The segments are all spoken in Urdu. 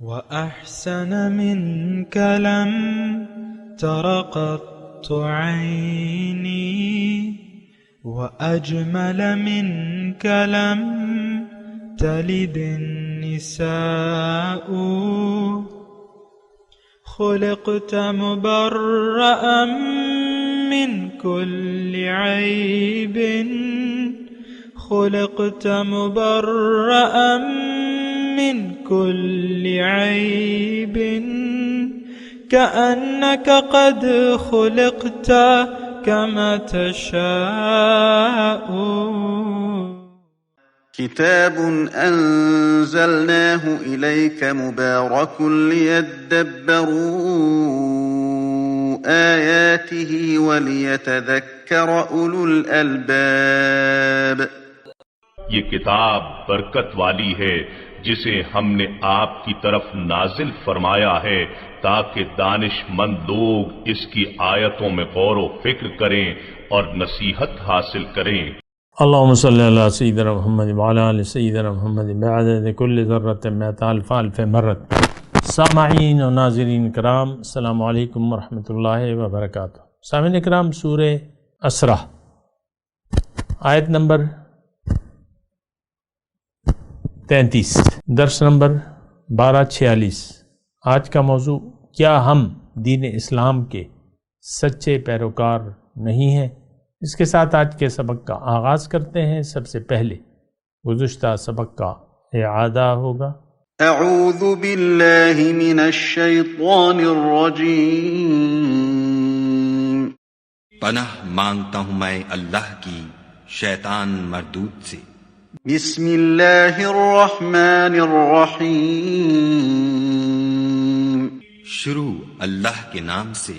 وأحسن منك لم تر قط عيني وأجمل منك لم تلد النساء خلقت مبرأ من كل عيب خلقت مبرأ من كل عيب كأنك قد خلقت كما تشاء. كتاب أنزلناه إليك مبارك ليدبروا آياته وليتذكر أولو الألباب. یہ کتاب برکت والی ہے جسے ہم نے آپ کی طرف نازل فرمایا ہے تاکہ دانش مند لوگ اس کی آیتوں میں غور و فکر کریں اور نصیحت حاصل کریں. اللہم صلی علی سیدنا محمد وعلی آل سیدنا محمد بعدد کل ذرۃ مئۃ الف الف مرت. سامعین و ناظرین کرام، السلام علیکم ورحمۃ اللہ وبرکاتہ. سامعین کرام، سورہ اسرا آیت نمبر 33، درس نمبر 1246. آج کا موضوع، کیا ہم دین اسلام کے سچے پیروکار نہیں ہیں؟ اس کے ساتھ آج کے سبق کا آغاز کرتے ہیں. سب سے پہلے گزشتہ سبق کا اعادہ ہوگا. اعوذ باللہ من الشیطان الرجیم. پناہ مانگتا ہوں میں اللہ کی شیطان مردود سے. بسم اللہ الرحمن الرحیم. شروع اللہ کے نام سے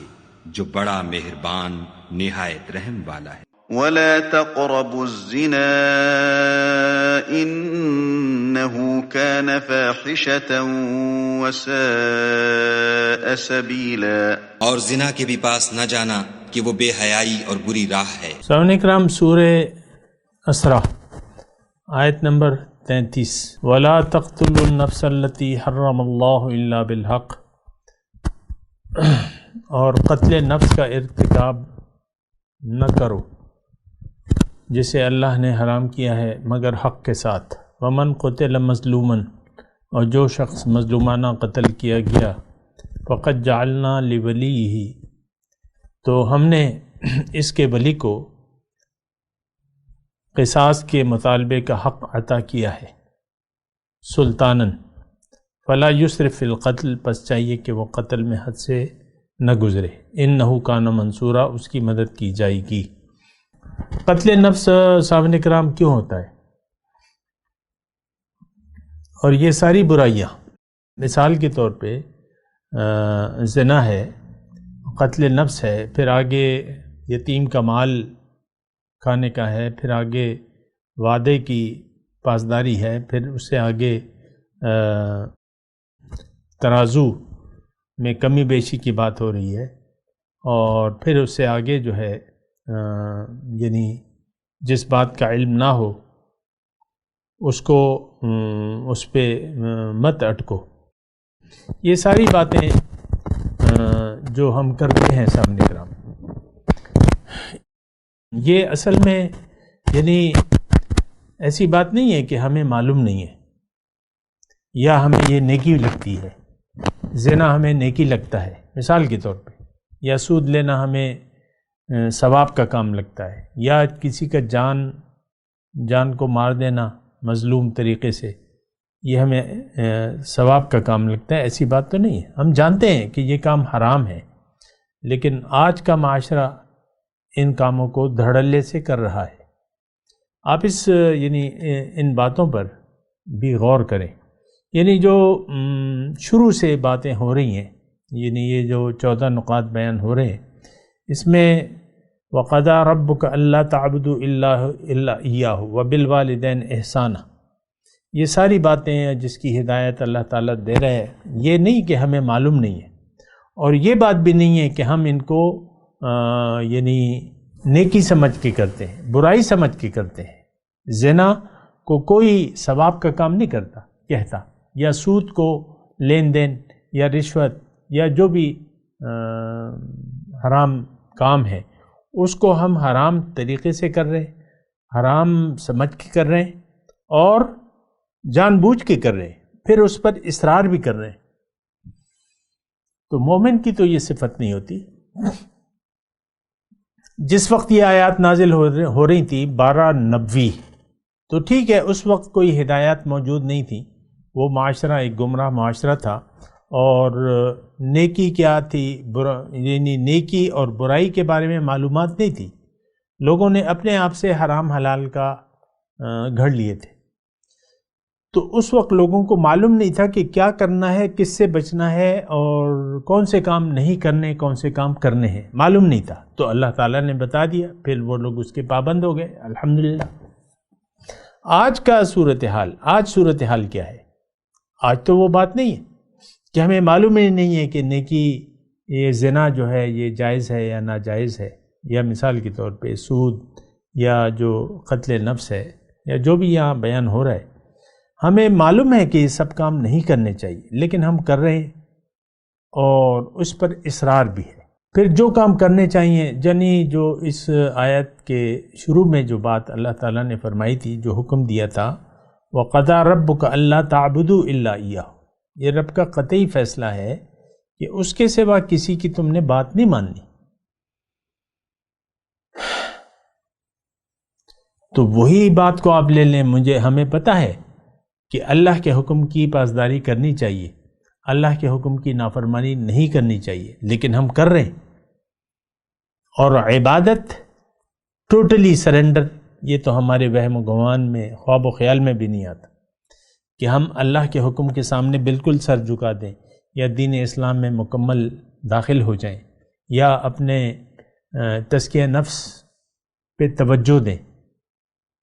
جو بڑا مہربان نہایت رحم والا ہے. ولا تقربوا الزنا انه كان فاحشة وساء سبيلا. اور زنا کے بھی پاس نہ جانا کہ وہ بے حیائی اور بری راہ ہے. سامعین کرام، سورہ اسرا آیت نمبر 33. ولا تقتلوا النفس التي حرم اللہ الا بالحق. اور قتل نفس کا ارتکاب نہ کرو جسے اللہ نے حرام کیا ہے مگر حق کے ساتھ. ومن قتل مظلوما، اور جو شخص مظلومانہ قتل کیا گیا، فقد جعلنا لولیہ، تو ہم نے اس کے ولی کو قصاص کے مطالبے کا حق عطا کیا ہے. سلطاناً فلا یسرف فی القتل، پس چاہیے کہ وہ قتل میں حد سے نہ گزرے. انہ کان منصورا، اس کی مدد کی جائے گی. قتل نفس سامعین کرام کیوں ہوتا ہے؟ اور یہ ساری برائیاں، مثال کے طور پہ زنا ہے، قتل نفس ہے، پھر آگے یتیم کا مال کھانے کا ہے، پھر آگے وعدے کی پاسداری ہے، پھر اس سے آگے ترازو میں کمی بیشی کی بات ہو رہی ہے، اور پھر اس سے آگے جو ہے یعنی جس بات کا علم نہ ہو اس کو اس پہ مت اٹکو. یہ ساری باتیں جو ہم کرتے ہیں سامنے کرام، یہ اصل میں یعنی ایسی بات نہیں ہے کہ ہمیں معلوم نہیں ہے یا ہمیں یہ نیکی لگتی ہے. زنا ہمیں نیکی لگتا ہے مثال کے طور پہ، یا سود لینا ہمیں ثواب کا کام لگتا ہے، یا کسی کا جان کو مار دینا مظلوم طریقے سے یہ ہمیں ثواب کا کام لگتا ہے. ایسی بات تو نہیں ہے. ہم جانتے ہیں کہ یہ کام حرام ہے، لیکن آج کا معاشرہ ان کاموں کو دھڑلے سے کر رہا ہے. آپ یعنی ان باتوں پر بھی غور کریں. یعنی جو شروع سے باتیں ہو رہی ہیں، یعنی یہ جو 14 نقاط بیان ہو رہے ہیں، اس میں وَقَضَى رَبُّكَ أَلَّا تَعْبُدُوا إِلَّا إِيَّاهُ وَبِالْوَالِدَيْنِ إِحْسَانًا. یہ ساری باتیں جس کی ہدایت اللہ تعالیٰ دے رہے ہیں، یہ نہیں کہ ہمیں معلوم نہیں ہے، اور یہ بات بھی نہیں ہے کہ ہم ان کو یعنی نیکی سمجھ کے کرتے ہیں، برائی سمجھ کے کرتے ہیں. زنا کو کوئی ثواب کا کام نہیں کہتا، یا سود کو لین دین یا رشوت یا جو بھی حرام کام ہے اس کو ہم حرام طریقے سے کر رہے ہیں، حرام سمجھ کے کر رہے ہیں اور جان بوجھ کے کر رہے ہیں، پھر اس پر اصرار بھی کر رہے ہیں، تو مومن کی تو یہ صفت نہیں ہوتی۔ جس وقت یہ آیات نازل ہو رہی تھی 1290، تو ٹھیک ہے اس وقت کوئی ہدایات موجود نہیں تھی، وہ معاشرہ ایک گمراہ معاشرہ تھا، اور نیکی کیا تھی یعنی نیکی اور برائی کے بارے میں معلومات نہیں تھی، لوگوں نے اپنے آپ سے حرام حلال کا گھڑ لیے تھے، تو اس وقت لوگوں کو معلوم نہیں تھا کہ کیا کرنا ہے، کس سے بچنا ہے، اور کون سے کام نہیں کرنے، کون سے کام کرنے ہیں، معلوم نہیں تھا، تو اللہ تعالیٰ نے بتا دیا، پھر وہ لوگ اس کے پابند ہو گئے، الحمدللہ۔ آج کا صورتحال کیا ہے؟ آج تو وہ بات نہیں ہے کہ ہمیں معلوم ہی نہیں ہے کہ نیکی یہ زنا جو ہے یہ جائز ہے یا ناجائز ہے، یا مثال کے طور پہ سود یا جو قتل نفس ہے یا جو بھی یہاں بیان ہو رہا ہے، ہمیں معلوم ہے کہ یہ سب کام نہیں کرنے چاہیے، لیکن ہم کر رہے ہیں اور اس پر اصرار بھی ہے۔ پھر جو کام کرنے چاہیے، یعنی جو اس آیت کے شروع میں جو بات اللہ تعالیٰ نے فرمائی تھی، جو حکم دیا تھا وَقَضَىٰ رَبُّكَ أَلَّا تَعْبُدُوا إِلَّا إِيَّاهُ، یہ رب کا قطعی فیصلہ ہے کہ اس کے سوا کسی کی تم نے بات نہیں ماننی۔ تو وہی بات کو آپ لے لیں، ہمیں پتہ ہے کہ اللہ کے حکم کی پاسداری کرنی چاہیے، اللہ کے حکم کی نافرمانی نہیں کرنی چاہیے، لیکن ہم کر رہے ہیں۔ اور عبادت ٹوٹلی سرنڈر، یہ تو ہمارے وہم و گمان میں، خواب و خیال میں بھی نہیں آتا کہ ہم اللہ کے حکم کے سامنے بالکل سر جھکا دیں، یا دین اسلام میں مکمل داخل ہو جائیں، یا اپنے تزکیہ نفس پہ توجہ دیں۔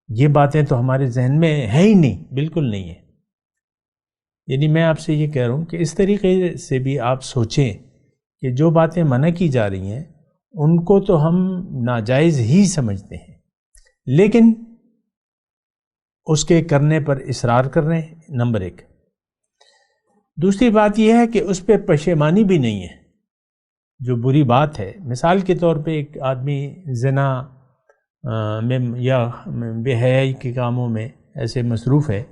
یہ باتیں تو ہمارے ذہن میں ہے ہی نہیں، بالکل نہیں ہے۔ یعنی میں آپ سے یہ کہہ رہا ہوں کہ اس طریقے سے بھی آپ سوچیں کہ جو باتیں منع کی جا رہی ہیں ان کو تو ہم ناجائز ہی سمجھتے ہیں، لیکن اس کے کرنے پر اصرار کر رہے ہیں، نمبر ایک۔ دوسری بات یہ ہے کہ اس پہ پشیمانی بھی نہیں ہے، جو بری بات ہے۔ مثال کے طور پہ ایک آدمی زنا میں یا بے حیائی کے کاموں میں ایسے مصروف ہے،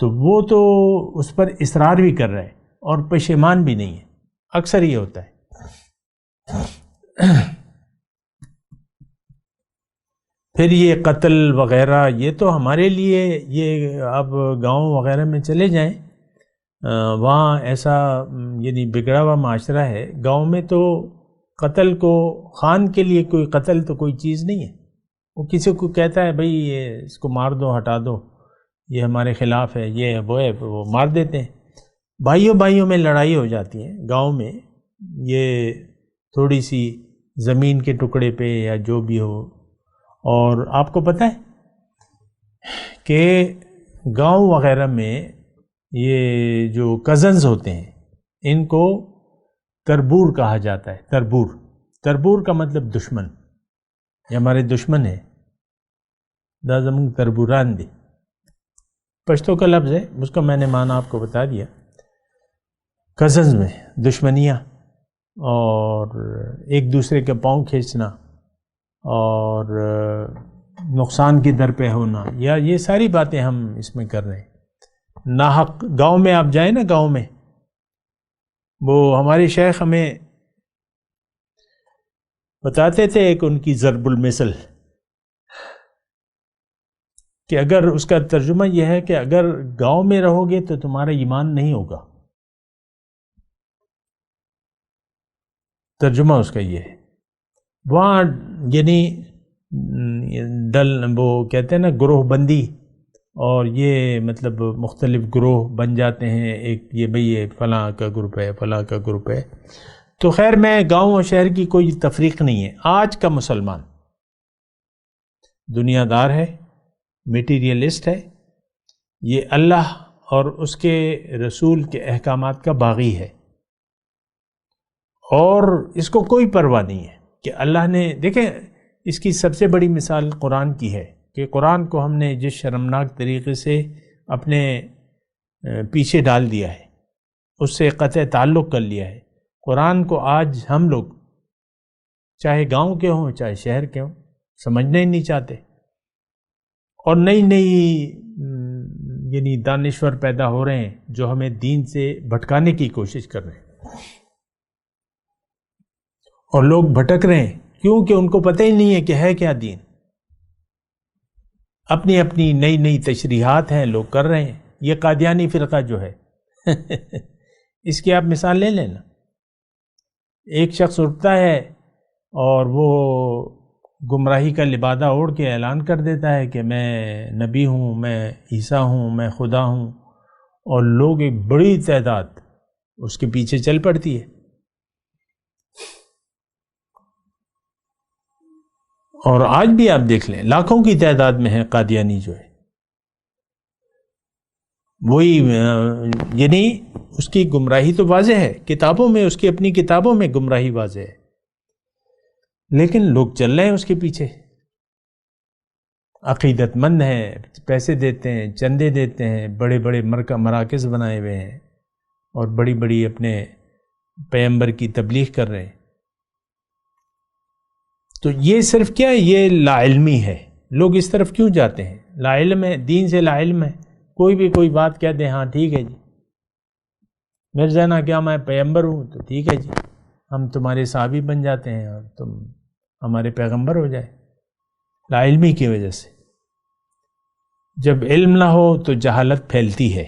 تو وہ تو اس پر اصرار بھی کر رہا ہے اور پشیمان بھی نہیں ہے، اکثر یہ ہوتا ہے۔ پھر یہ قتل وغیرہ، یہ تو ہمارے لیے، یہ اب گاؤں وغیرہ میں چلے جائیں، وہاں ایسا یعنی بگڑا ہوا معاشرہ ہے، گاؤں میں تو قتل کو، خان کے لیے کوئی قتل تو کوئی چیز نہیں ہے، وہ کسی کو کہتا ہے بھئی یہ اس کو مار دو، ہٹا دو، یہ ہمارے خلاف ہے، یہ وہ ہے، وہ مار دیتے ہیں۔ بھائیوں میں لڑائی ہو جاتی ہے گاؤں میں، یہ تھوڑی سی زمین کے ٹکڑے پہ یا جو بھی ہو۔ اور آپ کو پتہ ہے کہ گاؤں وغیرہ میں یہ جو کزنز ہوتے ہیں ان کو تربور کہا جاتا ہے۔ تربور کا مطلب دشمن، یہ ہمارے دشمن ہے، دا زمون تربوران دی، پشتو کا لفظ ہے، اس کا میں نے معنی آپ کو بتا دیا۔ کزنز میں دشمنیاں اور ایک دوسرے کے پاؤں کھینچنا اور نقصان کی در پہ ہونا، یا یہ ساری باتیں ہم اس میں کر رہے ہیں ناحق۔ گاؤں میں آپ جائیں نا، گاؤں میں وہ ہمارے شیخ ہمیں بتاتے تھے ایک ان کی ضرب المثل، کہ اگر اس کا ترجمہ یہ ہے کہ اگر گاؤں میں رہو گے تو تمہارا ایمان نہیں ہوگا، ترجمہ اس کا یہ ہے۔ وہاں یعنی وہ کہتے ہیں نا گروہ بندی، اور یہ مطلب مختلف گروہ بن جاتے ہیں، ایک یہ بھئی یہ فلاں کا گروپ ہے، فلاں کا گروپ ہے۔ تو خیر میں گاؤں اور شہر کی کوئی تفریق نہیں ہے۔ آج کا مسلمان دنیا دار ہے، میٹیریلسٹ ہے، یہ اللہ اور اس کے رسول کے احکامات کا باغی ہے، اور اس کو کوئی پرواہ نہیں ہے کہ اللہ نے، دیکھیں اس کی سب سے بڑی مثال قرآن کی ہے کہ قرآن کو ہم نے جس شرمناک طریقے سے اپنے پیچھے ڈال دیا ہے، اس سے قطع تعلق کر لیا ہے۔ قرآن کو آج ہم لوگ چاہے گاؤں کے ہوں چاہے شہر کے ہوں سمجھنا ہی نہیں چاہتے، اور نئی یعنی دانشور پیدا ہو رہے ہیں جو ہمیں دین سے بھٹکانے کی کوشش کر رہے ہیں، اور لوگ بھٹک رہے ہیں کیونکہ ان کو پتہ ہی نہیں ہے کہ ہے کیا دین۔ اپنی اپنی نئی تشریحات ہیں لوگ کر رہے ہیں۔ یہ قادیانی فرقہ جو ہے اس کی آپ مثال لے لینا، ایک شخص اٹھتا ہے اور وہ گمراہی کا لبادہ اوڑھ کے اعلان کر دیتا ہے کہ میں نبی ہوں، میں عیسیٰ ہوں، میں خدا ہوں، اور لوگ ایک بڑی تعداد اس کے پیچھے چل پڑتی ہے۔ اور آج بھی آپ دیکھ لیں لاکھوں کی تعداد میں ہے قادیانی جو ہے، وہی یعنی اس کی گمراہی تو واضح ہے، کتابوں میں اس کی اپنی کتابوں میں گمراہی واضح ہے، لیکن لوگ چل رہے ہیں اس کے پیچھے، عقیدت مند ہیں، پیسے دیتے ہیں، چندے دیتے ہیں، بڑے بڑے مراکز بنائے ہوئے ہیں اور بڑی بڑی اپنے پیغمبر کی تبلیغ کر رہے ہیں۔ تو یہ صرف کیا ہے؟ یہ لا علمی ہے۔ لوگ اس طرف کیوں جاتے ہیں؟ لا علم ہے، دین سے لا علم ہے۔ کوئی بھی کوئی بات کہہ دے، ہاں ٹھیک ہے جی، مرزا نا کیا میں پیغمبر ہوں تو ٹھیک ہے جی، ہم تمہارے صحابی بن جاتے ہیں اور تم ہمارے پیغمبر ہو جائے۔ لا علمی کی وجہ سے جب علم نہ ہو تو جہالت پھیلتی ہے،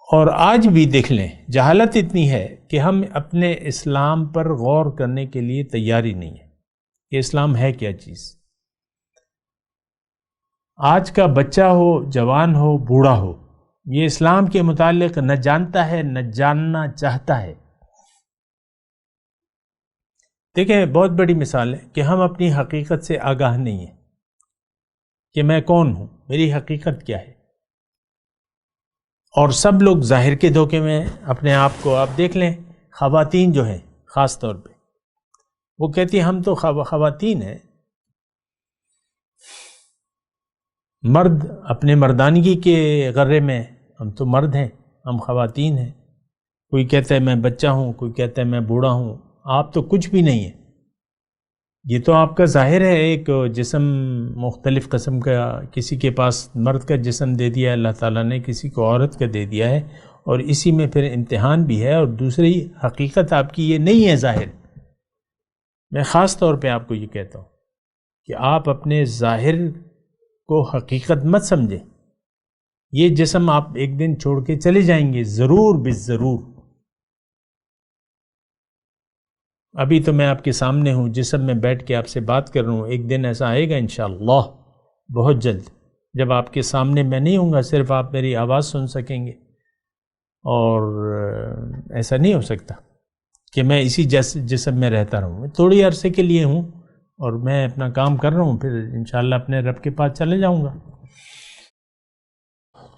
اور آج بھی دیکھ لیں جہالت اتنی ہے کہ ہم اپنے اسلام پر غور کرنے کے لیے تیار ہی نہیں ہے کہ اسلام ہے کیا چیز۔ آج کا بچہ ہو، جوان ہو، بوڑھا ہو، یہ اسلام کے متعلق نہ جانتا ہے نہ جاننا چاہتا ہے۔ دیکھیں بہت بڑی مثال ہے کہ ہم اپنی حقیقت سے آگاہ نہیں ہیں کہ میں کون ہوں، میری حقیقت کیا ہے، اور سب لوگ ظاہر کے دھوکے میں اپنے آپ کو، آپ دیکھ لیں خواتین جو ہیں خاص طور پہ وہ کہتی ہیں ہم تو خواتین ہیں، مرد اپنے مردانگی کے غرے میں ہم تو مرد ہیں، ہم خواتین ہیں۔ کوئی کہتا ہے میں بچہ ہوں، کوئی کہتا ہے میں بوڑھا ہوں، آپ تو کچھ بھی نہیں ہیں، یہ تو آپ کا ظاہر ہے ایک جسم مختلف قسم کا، کسی کے پاس مرد کا جسم دے دیا ہے اللہ تعالیٰ نے، کسی کو عورت کا دے دیا ہے، اور اسی میں پھر امتحان بھی ہے، اور دوسری حقیقت آپ کی یہ نہیں ہے ظاہر۔ میں خاص طور پہ آپ کو یہ کہتا ہوں کہ آپ اپنے ظاہر کو حقیقت مت سمجھیں، یہ جسم آپ ایک دن چھوڑ کے چلے جائیں گے ضرور بالضرور۔ ابھی تو میں آپ کے سامنے ہوں، جسم میں بیٹھ کے آپ سے بات کر رہا ہوں، ایک دن ایسا آئے گا انشاءاللہ بہت جلد جب آپ کے سامنے میں نہیں ہوں گا، صرف آپ میری آواز سن سکیں گے، اور ایسا نہیں ہو سکتا کہ میں اسی جسم میں رہتا رہوں، میں تھوڑی عرصے کے لیے ہوں اور میں اپنا کام کر رہا ہوں، پھر انشاءاللہ اپنے رب کے پاس چلے جاؤں گا۔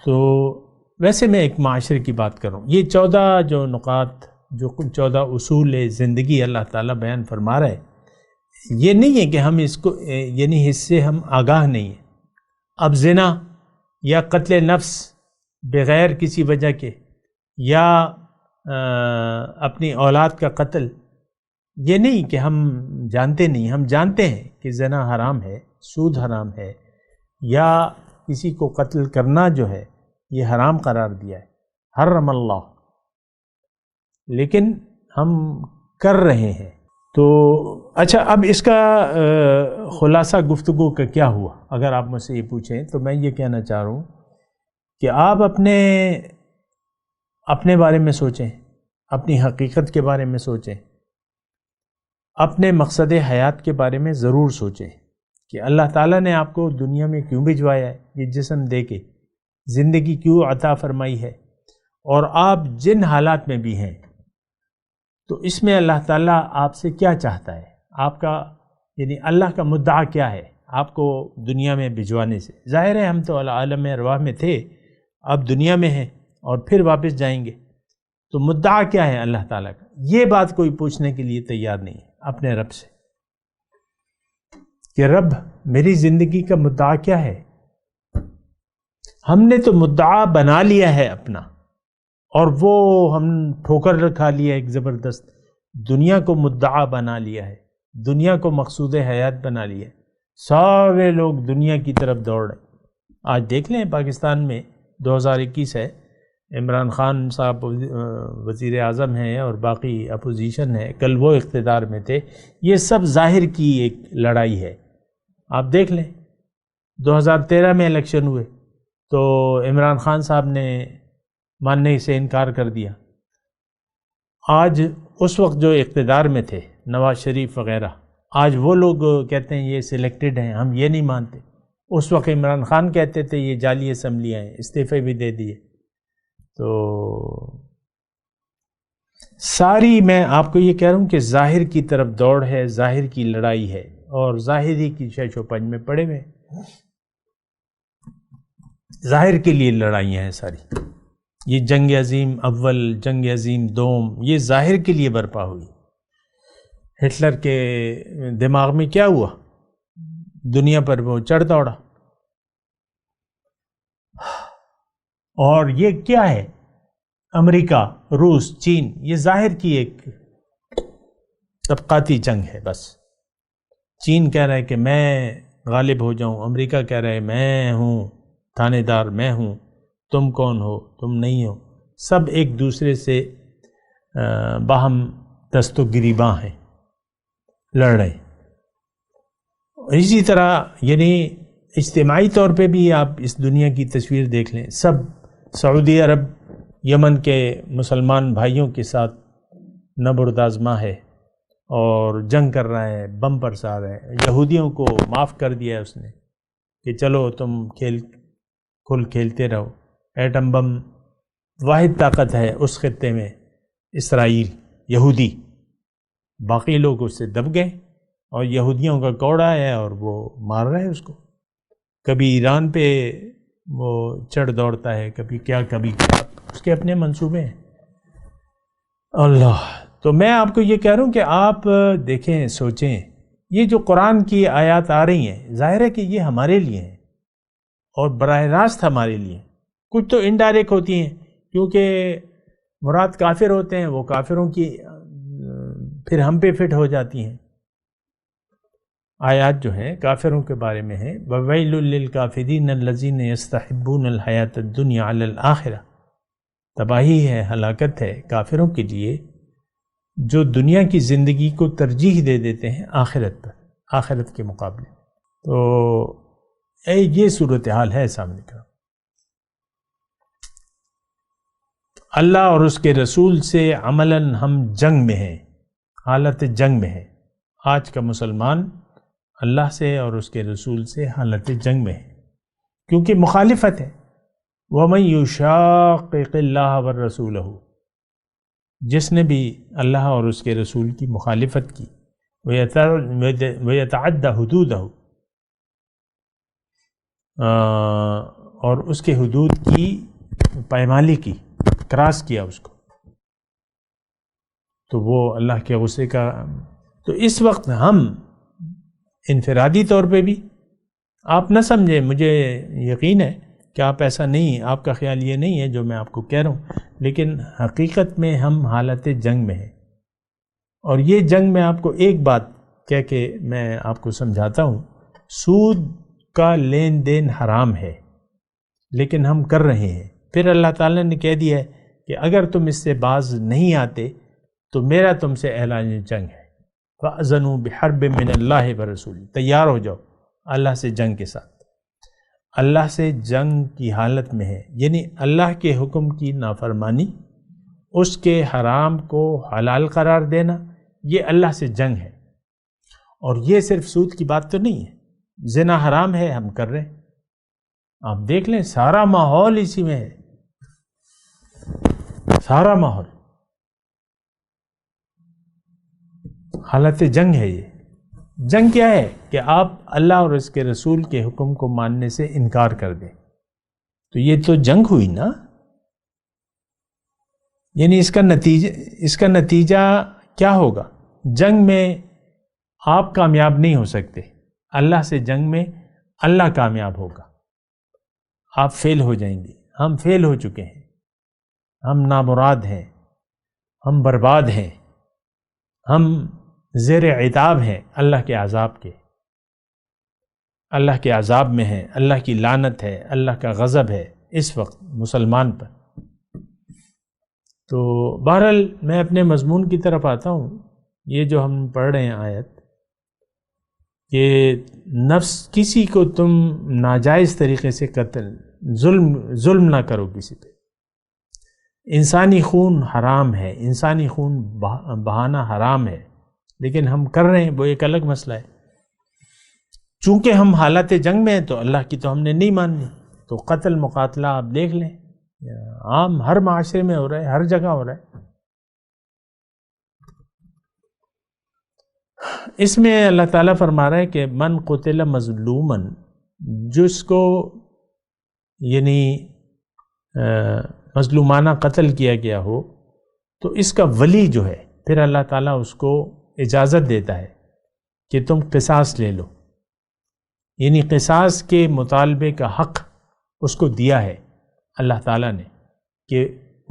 تو ویسے میں ایک معاشرے کی بات کر رہا ہوں، یہ 14 جو نقاط، جو 14 اصول زندگی اللہ تعالیٰ بیان فرما رہا ہے، یہ نہیں ہے کہ ہم اس کو یعنی اس سے ہم آگاہ نہیں ہیں۔ اب زنا یا قتل نفس بغیر کسی وجہ کے، یا اپنی اولاد کا قتل، یہ نہیں کہ ہم جانتے نہیں، ہم جانتے ہیں کہ زنا حرام ہے، سود حرام ہے، یا کسی کو قتل کرنا جو ہے یہ حرام قرار دیا ہے، حرم اللہ، لیکن ہم کر رہے ہیں۔ تو اچھا، اب اس کا خلاصہ گفتگو کا کیا ہوا؟ اگر آپ مجھ سے یہ پوچھیں تو میں یہ کہنا چاہ رہا ہوں کہ آپ اپنے بارے میں سوچیں، اپنی حقیقت کے بارے میں سوچیں، اپنے مقصد حیات کے بارے میں ضرور سوچیں کہ اللہ تعالیٰ نے آپ کو دنیا میں کیوں بھجوایا ہے، یہ جسم دے کے زندگی کیوں عطا فرمائی ہے، اور آپ جن حالات میں بھی ہیں تو اس میں اللہ تعالیٰ آپ سے کیا چاہتا ہے، آپ کا یعنی اللہ کا مدعا کیا ہے آپ کو دنیا میں بھجوانے سے۔ ظاہر ہے ہم تو عالم ارواح میں تھے، اب دنیا میں ہیں اور پھر واپس جائیں گے، تو مدعا کیا ہے اللہ تعالیٰ کا، یہ بات کوئی پوچھنے کے لیے تیار نہیں ہے اپنے رب سے کہ رب میری زندگی کا مدعا کیا ہے۔ ہم نے تو مدعا بنا لیا ہے اپنا اور وہ ہم ٹھوکر کھا لیا ایک زبردست، دنیا کو مدعا بنا لیا ہے، دنیا کو مقصود حیات بنا لیا ہے، سارے لوگ دنیا کی طرف دوڑ رہے ہیں۔ آج دیکھ لیں پاکستان میں 2021 ہے، عمران خان صاحب وزیر اعظم ہیں اور باقی اپوزیشن ہے، کل وہ اقتدار میں تھے، یہ سب ظاہر کی ایک لڑائی ہے۔ آپ دیکھ لیں 2013 میں الیکشن ہوئے تو عمران خان صاحب نے ماننے سے انکار کر دیا، آج اس وقت جو اقتدار میں تھے نواز شریف وغیرہ، آج وہ لوگ کہتے ہیں یہ سلیکٹڈ ہیں، ہم یہ نہیں مانتے۔ اس وقت عمران خان کہتے تھے یہ جعلی اسمبلیاں ہیں، استعفے بھی دے دیے۔ تو ساری میں آپ کو یہ کہہ رہا ہوں کہ ظاہر کی طرف دوڑ ہے، ظاہر کی لڑائی ہے، اور ظاہری کی شش و پنج میں پڑے ہوئے، ظاہر کے لیے لڑائیاں ہیں ساری۔ یہ جنگ عظیم اول، جنگ عظیم دوم، یہ ظاہر کے لیے برپا ہوئی۔ ہٹلر کے دماغ میں کیا ہوا؟ دنیا پر وہ چڑھ دوڑا، اور یہ کیا ہے؟ امریکہ، روس، چین، یہ ظاہر کی ایک طبقاتی جنگ ہے بس۔ چین کہہ رہا ہے کہ میں غالب ہو جاؤں، امریکہ کہہ رہا ہے میں ہوں تھانے دار، میں ہوں، تم کون ہو، تم نہیں ہو۔ سب ایک دوسرے سے باہم دست و گریباں ہیں، لڑ رہے۔ اسی طرح یعنی اجتماعی طور پہ بھی آپ اس دنیا کی تصویر دیکھ لیں، سب سعودی عرب یمن کے مسلمان بھائیوں کے ساتھ نبرد آزما ہے اور جنگ کر رہا ہے، بم برسا رہا ہے۔ یہودیوں کو معاف کر دیا ہے اس نے کہ چلو تم کھل کھیلتے رہو۔ ایٹم بم واحد طاقت ہے اس خطے میں، اسرائیل، یہودی، باقی لوگ اس سے دب گئے، اور یہودیوں کا کوڑا ہے اور وہ مار رہے ہیں اس کو۔ کبھی ایران پہ وہ چڑھ دوڑتا ہے، کبھی کیا کبھی کیا، اس کے اپنے منصوبے ہیں۔ اللہ، تو میں آپ کو یہ کہہ رہا ہوں کہ آپ دیکھیں، سوچیں، یہ جو قرآن کی آیات آ رہی ہیں، ظاہر ہے کہ یہ ہمارے لیے ہیں اور براہ راست ہمارے لیے، کچھ تو انڈائریکٹ ہوتی ہیں کیونکہ مراد کافر ہوتے ہیں، وہ کافروں کی پھر ہم پہ فٹ ہو جاتی ہیں۔ آیات جو ہیں کافروں کے بارے میں ہیں، وَوَيْلٌ لِّلْكَافِرِينَ الَّذِينَ يَسْتَحِبُّونَ الْحَيَاةَ الدُّنْيَا عَلَى الْآخِرَةِ، تباہی ہے، ہلاکت ہے کافروں کے لیے جو دنیا کی زندگی کو ترجیح دے دیتے ہیں آخرت پر، آخرت کے مقابلے۔ تو یہ صورتحال ہے سامنے کا۔ اللہ اور اس کے رسول سے عملاً ہم جنگ میں ہیں، حالت جنگ میں ہیں۔ آج کا مسلمان اللہ سے اور اس کے رسول سے حالت جنگ میں ہے، کیونکہ مخالفت ہے۔ وَمَن يُشَاقِقِ اللَّهَ وَالرَّسُولَهُ، جس نے بھی اللہ اور اس کے رسول کی مخالفت کی، وَيَتَعَدَّ حُدُودَهُ، اور اس کے حدود کی پائمالی کی، کراس کیا اس کو، تو وہ اللہ کے غصے کا۔ تو اس وقت ہم انفرادی طور پہ بھی، آپ نہ سمجھیں، مجھے یقین ہے کہ آپ ایسا نہیں، آپ کا خیال یہ نہیں ہے جو میں آپ کو کہہ رہا ہوں، لیکن حقیقت میں ہم حالت جنگ میں ہیں۔ اور یہ جنگ میں آپ کو ایک بات کہہ کے میں آپ کو سمجھاتا ہوں، سود کا لین دین حرام ہے، لیکن ہم کر رہے ہیں۔ پھر اللہ تعالیٰ نے کہہ دیا ہے کہ اگر تم اس سے باز نہیں آتے تو میرا تم سے اعلان جنگ ہے، فَأَذَنُوا بِحَرْبٍ مِّنَ اللَّهِ وَرَسُولِهِ، تیار ہو جاؤ اللہ سے جنگ کے ساتھ۔ اللہ سے جنگ کی حالت میں ہے، یعنی اللہ کے حکم کی نافرمانی، اس کے حرام کو حلال قرار دینا، یہ اللہ سے جنگ ہے۔ اور یہ صرف سود کی بات تو نہیں ہے، زنا حرام ہے، ہم کر رہے ہیں۔ آپ دیکھ لیں سارا ماحول اسی میں ہے، سارا ماحول حالت جنگ ہے۔ یہ جنگ کیا ہے کہ آپ اللہ اور اس کے رسول کے حکم کو ماننے سے انکار کر دیں، تو یہ تو جنگ ہوئی نا۔ یعنی اس کا نتیجہ کیا ہوگا؟ جنگ میں آپ کامیاب نہیں ہو سکتے، اللہ سے جنگ میں اللہ کامیاب ہوگا، آپ فیل ہو جائیں گے۔ ہم فیل ہو چکے ہیں، ہم نامراد ہیں، ہم برباد ہیں، ہم زیر عتاب ہیں اللہ کے عذاب کے، اللہ کے عذاب میں ہیں، اللہ کی لعنت ہے، اللہ کا غضب ہے اس وقت مسلمان پر۔ تو بہرحال میں اپنے مضمون کی طرف آتا ہوں۔ یہ جو ہم پڑھ رہے ہیں آیت، کہ نفس کسی کو تم ناجائز طریقے سے قتل، ظلم نہ کرو کسی پہ۔ انسانی خون حرام ہے، انسانی خون بہانا حرام ہے، لیکن ہم کر رہے ہیں، وہ ایک الگ مسئلہ ہے۔ چونکہ ہم حالات جنگ میں ہیں تو اللہ کی تو ہم نے نہیں ماننی، تو قتل مقاتلہ آپ دیکھ لیں، عام ہر معاشرے میں ہو رہا ہے، ہر جگہ ہو رہا ہے۔ اس میں اللہ تعالیٰ فرما رہا ہے کہ من قتل مظلومن، جس کو یعنی مظلومانہ قتل کیا گیا ہو، تو اس کا ولی جو ہے، پھر اللہ تعالیٰ اس کو اجازت دیتا ہے کہ تم قصاص لے لو، یعنی قصاص کے مطالبے کا حق اس کو دیا ہے اللہ تعالیٰ نے، کہ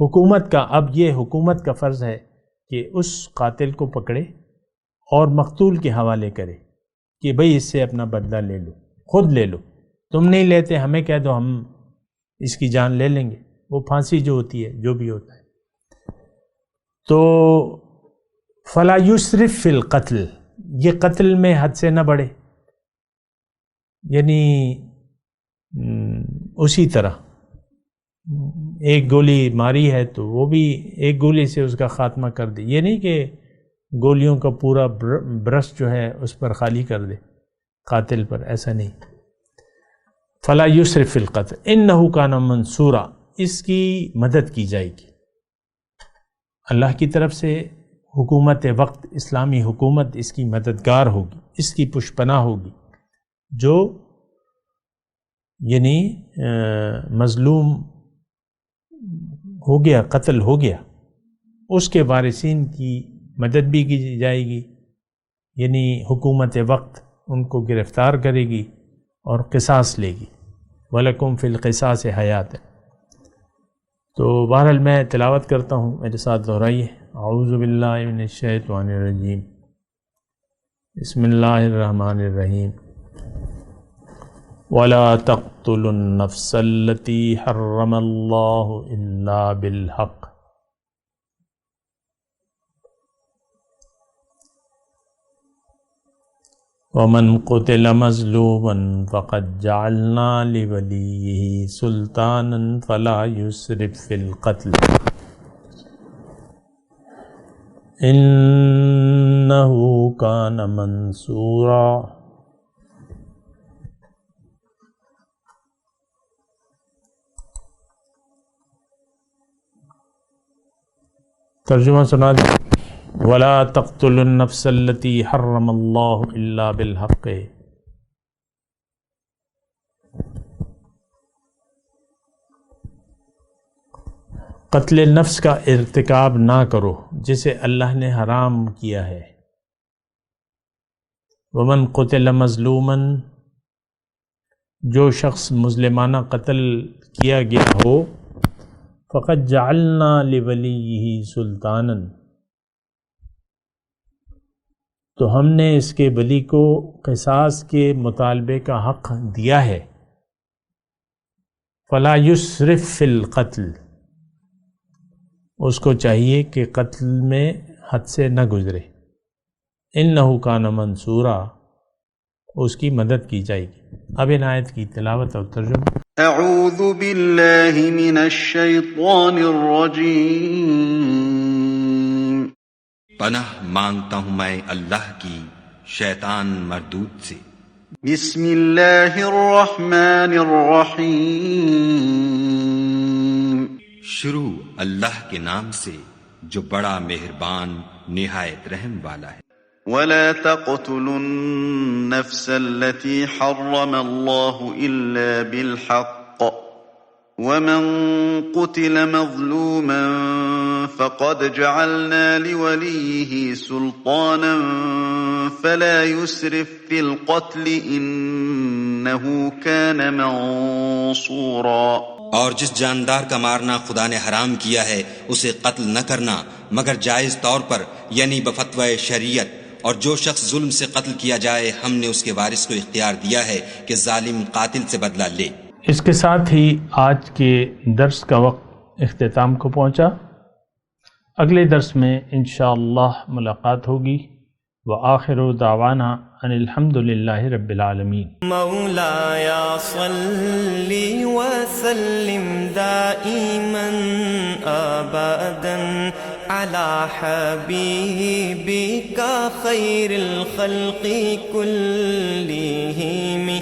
حکومت کا، اب یہ حکومت کا فرض ہے کہ اس قاتل کو پکڑے اور مقتول کے حوالے کرے کہ بھئی اس سے اپنا بدلہ لے لو، خود لے لو، تم نہیں لیتے ہمیں کہہ دو، ہم اس کی جان لے لیں گے، وہ پھانسی جو ہوتی ہے، جو بھی ہوتا ہے۔ تو فلا یسرف فی القتل، یہ قتل میں حد سے نہ بڑھے، یعنی اسی طرح ایک گولی ماری ہے تو وہ بھی ایک گولی سے اس کا خاتمہ کر دے، یہ نہیں کہ گولیوں کا پورا برش جو ہے اس پر خالی کر دے قاتل پر، ایسا نہیں۔ فلا یسرف فی القتل انہ کان منصورا، اس کی مدد کی جائے گی اللہ کی طرف سے، حکومت وقت، اسلامی حکومت اس کی مددگار ہوگی، اس کی پشپناہ ہوگی۔ جو یعنی مظلوم ہو گیا، قتل ہو گیا، اس کے وارثین کی مدد بھی کی جائے گی، یعنی حکومت وقت ان کو گرفتار کرے گی اور قصاص لے گی۔ وَلَكُمْ فِي الْقِصَاصِ حَيَاتٌ۔ تو بہرحال میں تلاوت کرتا ہوں، میرے ساتھ دہرائیے۔ اعوذ باللہ من الشیطان الرجیم، بسم اللہ الرحمن الرحیم۔ وَلَا تَقْتُلُوا النَّفْسَ الَّتِي حَرَّمَ اللَّهُ إِلَّا بِالْحَقِّ وَمَنْ قُتِلَ مَظْلُومًا فَقَدْ جَعَلْنَا لِوَلِيِّهِ سُلْطَانًا فَلَا يُسْرِفْ فِي الْقَتْلِ إِنَّهُ كَانَ مَنْصُورًا۔ ترجمہ سنا دیں۔ وَلَا تَقْتُلُوا النَّفْسَ الَّتِي حَرَّمَ اللَّهُ إِلَّا بِالْحَقِّ، قتل نفس کا ارتکاب نہ کرو جسے اللہ نے حرام کیا ہے۔ وَمَنْ قُتِلَ مَظْلُومًا، جو شخص مظلمانہ قتل کیا گیا ہو، فَقَدْ جَعَلْنَا لِوَلِيِّهِ سُلْطَانًا، تو ہم نے اس کے ولی کو قصاص کے مطالبے کا حق دیا ہے۔ فَلَا يُسْرِفْ فِي الْقَتْلِ، اس کو چاہیے کہ قتل میں حد سے نہ گزرے۔ إِنَّهُ كَانَ مَنْصُورًا، اس کی مدد کی جائے گی۔ اب ان آیت کی تلاوت اور ترجمہ۔ اعوذ باللہ من الشیطان الرجیم، پناہ مانگتا ہوں میں اللہ کی شیطان مردود سے۔ بسم اللہ الرحمن الرحیم، شروع اللہ کے نام سے جو بڑا مہربان نہایت رحم والا ہے۔ ولا تقتلوا النفس التي حرم الله إلا بالحق ومن قتل مظلوما فقد جعلنا لوليه سلطانا فلا يسرف في القتل إنه كان منصورا۔ اور جس جاندار کا مارنا خدا نے حرام کیا ہے اسے قتل نہ کرنا مگر جائز طور پر یعنی بفتوی شریعت، اور جو شخص ظلم سے قتل کیا جائے ہم نے اس کے وارث کو اختیار دیا ہے کہ ظالم قاتل سے بدلہ لے۔ اس کے ساتھ ہی آج کے درس کا وقت اختتام کو پہنچا۔ اگلے درس میں انشاءاللہ ملاقات ہوگی۔ وآخر دعوانا ان الحمد للہ رب العالمین۔ مولایا صلی وسلم دائما ابدا على حبیبک خیر الخلق کلہم۔